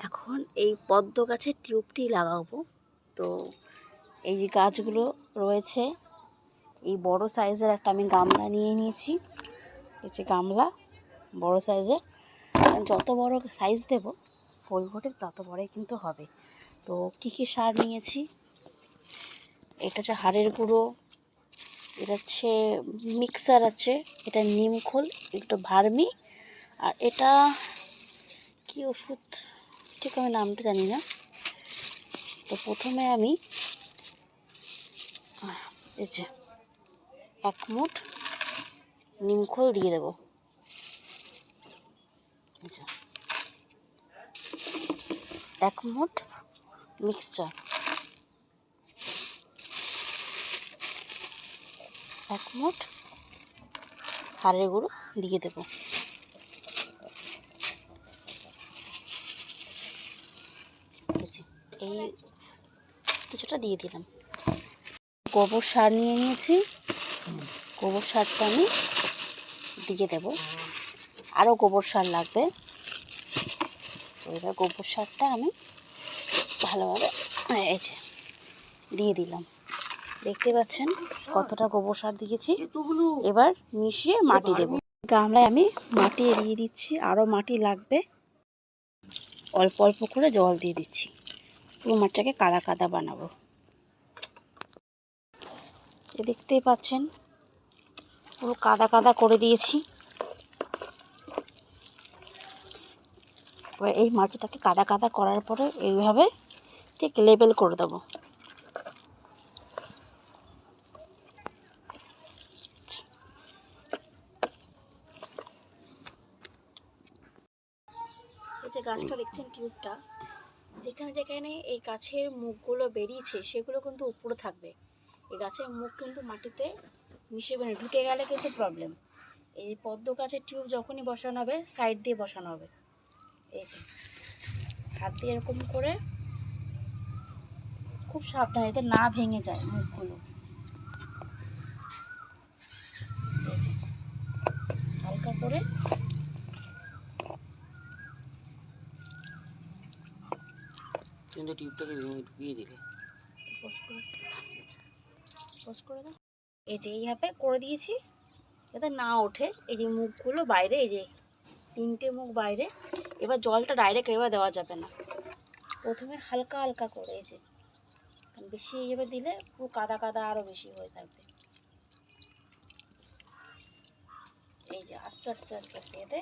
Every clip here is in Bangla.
এখন এই পদ্ম গাছের টিউবটি লাগাবো। তো এই যে গাছগুলো রয়েছে, এই বড় সাইজের একটা আমি গামলা নিয়ে নিয়েছি। এই যে গামলা বড় সাইজের, যত বড় সাইজ দেব ফুলফুটে তত বড়ই কিন্তু হবে। তো কী কী সার নিয়েছি, এটা হচ্ছে হাড়ের গুঁড়ো, এটা হচ্ছে মিক্সার আছে, এটা নিমখোল, একটু ভার্মি, আর এটা কি ওষুধ ঠিক আমি নামটা জানি না। তো প্রথমে আমি এই যে 1 মুঠ নিমখোল দিয়ে দেব। এই যে 1 মুঠ মিক্সচার, 1 মুঠ হাড়ের গুঁড়ো দিয়ে দেব। এই কিছুটা দিয়ে দিলাম। গোবর সার নিয়ে নিয়েছি, গোবর সারটা আমি দিয়ে দেব। আরও গোবর সার লাগবে। এবার গোবর সারটা আমি ভালোভাবে এই যে দিয়ে দিলাম। দেখতে পাচ্ছেন কতটা গোবর সার দিয়েছি। এবার মিশিয়ে মাটি দেব। গামলায় আমি মাটি দিয়ে দিচ্ছি, আরও মাটি লাগবে। অল্প অল্প করে জল দিয়ে দিচ্ছি, পুরো মাটিটাকে কাদা কাদা বানাবো। দেখতেই পাচ্ছেন পুরো কাদা কাদা করে দিয়েছি। এবার এই মাটিটাকে কাদা কাদা করার পরে এইভাবে ঠিক লেবেল করে দেবো। এই যে গাছটা দেখছেন টিউবটা, যেখানে যেখানে এই গাছের মুখগুলো বেরিয়েছে সেগুলো কিন্তু উপরে থাকবে। এই গাছের মুখ কিন্তু মাটিতে মিশে ঢুকে গেলে কিন্তু প্রবলেম। এই পদ্ম গাছের টিউব যখনই বসানো হবে সাইড দিয়ে বসানো হবে। এই যে হাত দিয়ে এরকম করে খুব সাবধানে, এতে না ভেঙে যায় মুখগুলো। এই যে হালকা করে কিন্তু টিউবটাকে ভেঙে ঢুকিয়ে দিলে পোস্ট করে দাও। এই যে এইভাবে করে দিয়েছি যাতে না ওঠে। এই যে মুখগুলো বাইরে, এই যে 3টে মুখ বাইরে। এবার জলটা ডাইরেক্ট এবার দেওয়া যাবে না, প্রথমে হালকা হালকা করে। এই যে বেশি এইভাবে দিলে পুরো কাদা কাদা আরও বেশি হয়ে থাকবে। এই যে আস্তে আস্তে আস্তে আস্তে এতে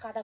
কাদা